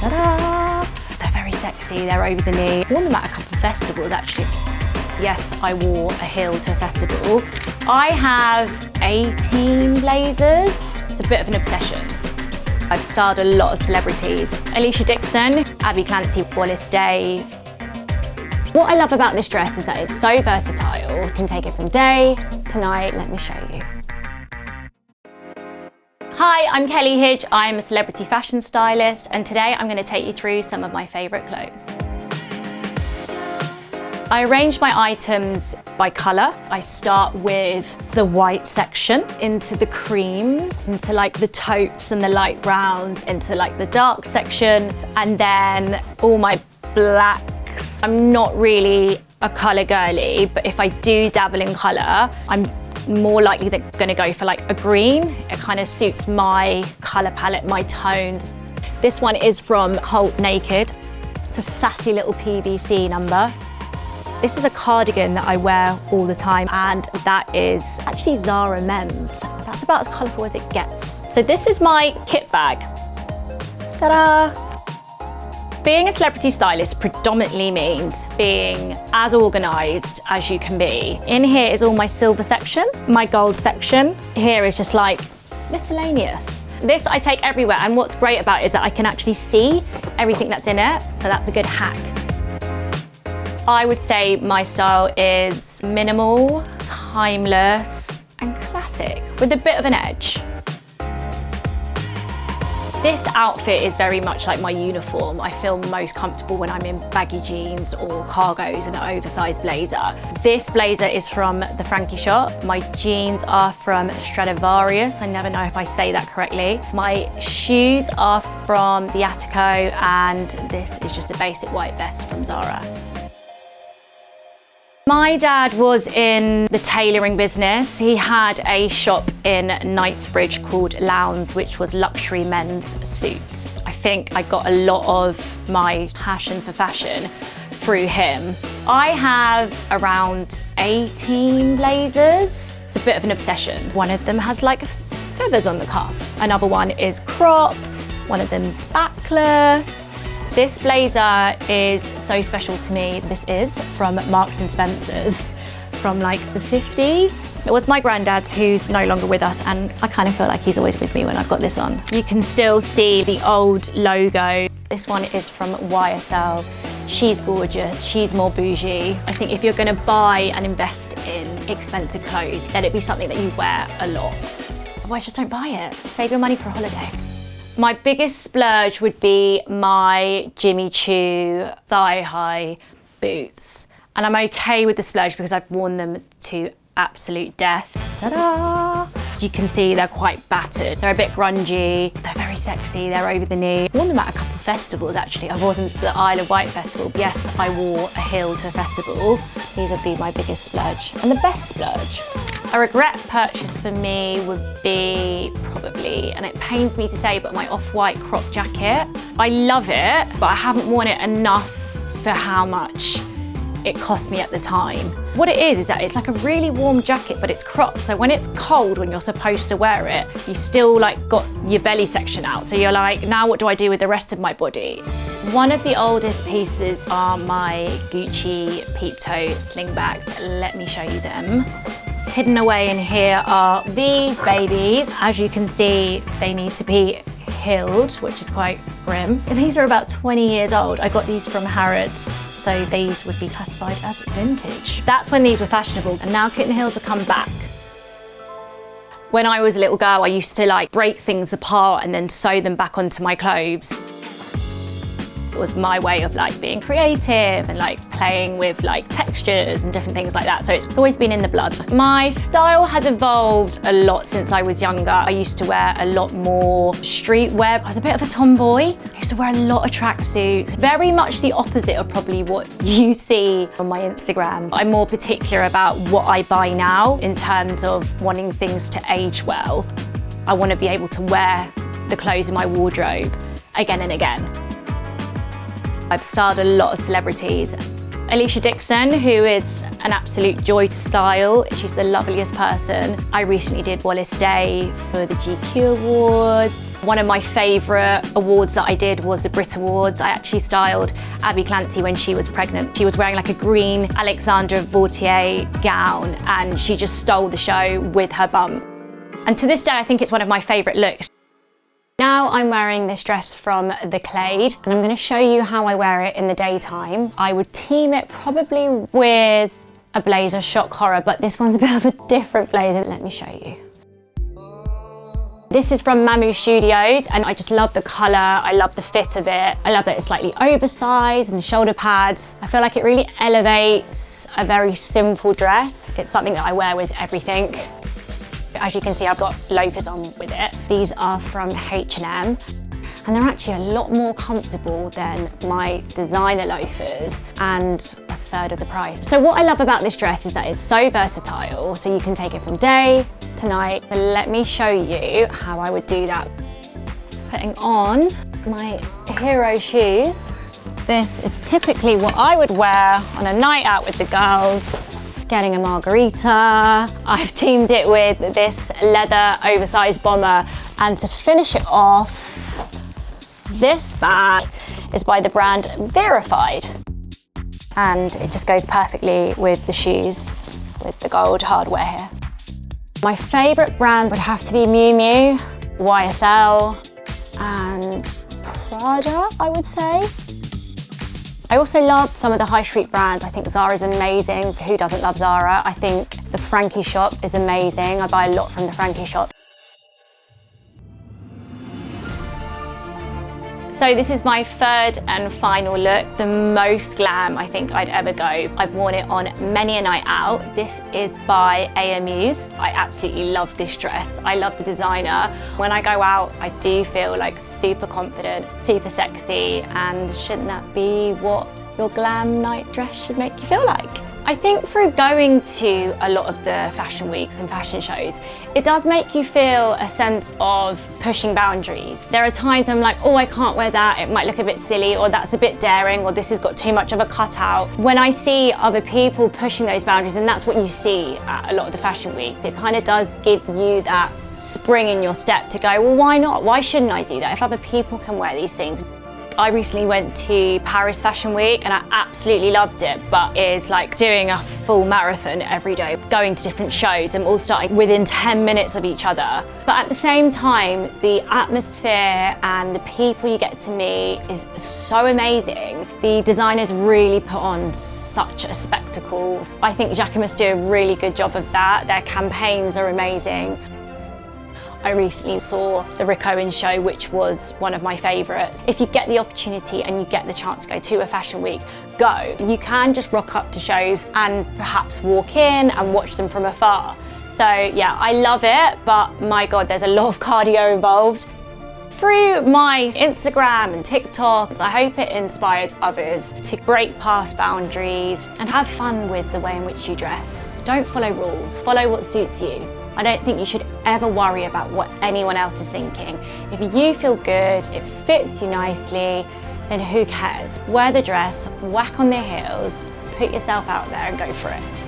Ta-da! They're very sexy, they're over the knee. Worn them at a couple of festivals actually. Yes, I wore a heel to a festival. I have 18 blazers. It's a bit of an obsession. I've styled a lot of celebrities. Alesha, Dixon, Abbey, Clancy, Day. What I love about this dress is that it's so versatile. You can take it from day to night. Let me show you. Hi, I'm Kelly Hidge. I'm a celebrity fashion stylist, and today I'm going to take you through some of my favourite clothes. I arrange my items by colour. I start with the white section, into the creams, into like the taupes and the light browns, into like the dark section, and then all my blacks. I'm not really a colour girly, but if I do dabble in colour, I'm more likely going to go for like a green. It kind of suits my colour palette, my tones. This one is from Cult Naked. It's a sassy little PVC number. This is a cardigan that I wear all the time, and that is actually Zara men's. That's about as colourful as it gets. So this is my kit bag. Ta-da! Being a celebrity stylist predominantly means being as organised as you can be. In here is all my silver section, my gold section. Here is just like miscellaneous. This I take everywhere, and what's great about it is that I can actually see everything that's in it, so that's a good hack. I would say my style is minimal, timeless, and classic, with a bit of an edge. This outfit is very much like my uniform. I feel most comfortable when I'm in baggy jeans or cargos and an oversized blazer. This blazer is from the Frankie shop. My jeans are from Stradivarius. I never know if I say that correctly. My shoes are from the Attico, and this is just a basic white vest from Zara. My dad was in the tailoring business. He had a shop in Knightsbridge called Lowndes, which was luxury men's suits. I think I got a lot of my passion for fashion through him. I have around 18 blazers. It's a bit of an obsession. One of them has like feathers on the cuff. Another one is cropped. One of them's backless. This blazer is so special to me. This is from Marks and Spencer's from like the 50s. It was my granddad's, who's no longer with us, and I kind of feel like he's always with me when I've got this on. You can still see the old logo. This one is from YSL. She's gorgeous, she's more bougie. I think if you're gonna buy and invest in expensive clothes, let it be something that you wear a lot. Otherwise, just don't buy it. Save your money for a holiday. My biggest splurge would be my Jimmy Choo thigh-high boots. And I'm okay with the splurge because I've worn them to absolute death. Ta-da! You can see they're quite battered. They're a bit grungy. They're very sexy. They're over the knee. I worn them at a couple of festivals actually. I wore them to the Isle of Wight festival. Yes, I wore a heel to a festival. These would be my biggest splurge. And the best splurge. A regret purchase for me would be probably, and it pains me to say, but my off-white crop jacket. I love it, but I haven't worn it enough for how much it cost me at the time. What it is that it's like a really warm jacket, but it's cropped. So when it's cold, when you're supposed to wear it, you still like got your belly section out. So you're like, now what do I do with the rest of my body? One of the oldest pieces are my Gucci peep toe sling bags. Let me show you them. Hidden away in here are these babies. As you can see, they need to be heeled, which is quite grim. And these are about 20 years old. I got these from Harrods, so these would be classified as vintage. That's when these were fashionable, and now kitten heels have come back. When I was a little girl, I used to like break things apart and then sew them back onto my clothes. It was my way of like being creative and like playing with like textures and different things like that. So it's always been in the blood. My style has evolved a lot since I was younger. I used to wear a lot more streetwear. I was a bit of a tomboy. I used to wear a lot of tracksuits. Very much the opposite of probably what you see on my Instagram. I'm more particular about what I buy now in terms of wanting things to age well. I want to be able to wear the clothes in my wardrobe again and again. I've styled a lot of celebrities. Alesha Dixon, who is an absolute joy to style. She's the loveliest person. I recently did Wallace Day for the GQ Awards. One of my favourite awards that I did was the Brit Awards. I actually styled Abbey Clancy when she was pregnant. She was wearing like a green Alexandre Vautier gown and she just stole the show with her bump. And to this day, I think it's one of my favourite looks. Now I'm wearing this dress from The Clade and I'm going to show you how I wear it in the daytime. I would team it probably with a blazer shock horror, but this one's a bit of a different blazer. Let me show you. This is from Mamu Studios and I just love the colour, I love the fit of it. I love that it's slightly oversized and the shoulder pads. I feel like it really elevates a very simple dress. It's something that I wear with everything. As you can see, I've got loafers on with it. These are from H&M and they're actually a lot more comfortable than my designer loafers and a third of the price. So what I love about this dress is that it's so versatile, so you can take it from day to night. So let me show you how I would do that. Putting on my hero shoes. This is typically what I would wear on a night out with the girls. Getting a margarita. I've teamed it with this leather oversized bomber, and to finish it off, this bag is by the brand Verified, and it just goes perfectly with the shoes with the gold hardware here. My favorite brand would have to be Miu Miu, YSL and Prada, I would say. I also love some of the high street brands. I think Zara's amazing. Who doesn't love Zara? I think the Frankie shop is amazing. I buy a lot from the Frankie shop. So this is my third and final look, the most glam I think I'd ever go. I've worn it on many a night out. This is by AMUs. I absolutely love this dress. I love the designer. When I go out, I do feel like super confident, super sexy, and shouldn't that be what your glam night dress should make you feel like? I think through going to a lot of the fashion weeks and fashion shows, it does make you feel a sense of pushing boundaries. There are times I'm like, oh, I can't wear that, it might look a bit silly, or that's a bit daring, or this has got too much of a cutout. When I see other people pushing those boundaries, and that's what you see at a lot of the fashion weeks, it kind of does give you that spring in your step to go, well, why not? Why shouldn't I do that if other people can wear these things? I recently went to Paris Fashion Week and I absolutely loved it, but it's like doing a full marathon every day, going to different shows and all starting within 10 minutes of each other. But at the same time, the atmosphere and the people you get to meet is so amazing. The designers really put on such a spectacle. I think Jacquemus do a really good job of that. Their campaigns are amazing. I recently saw the Rick Owens show, which was one of my favourites. If you get the opportunity and you get the chance to go to a fashion week, go. You can just rock up to shows and perhaps walk in and watch them from afar. So yeah, I love it, but my God, there's a lot of cardio involved. Through my Instagram and TikTok, I hope it inspires others to break past boundaries and have fun with the way in which you dress. Don't follow rules, follow what suits you. I don't think you should ever worry about what anyone else is thinking. If you feel good, it fits you nicely, then who cares? Wear the dress, whack on the heels, put yourself out there and go for it.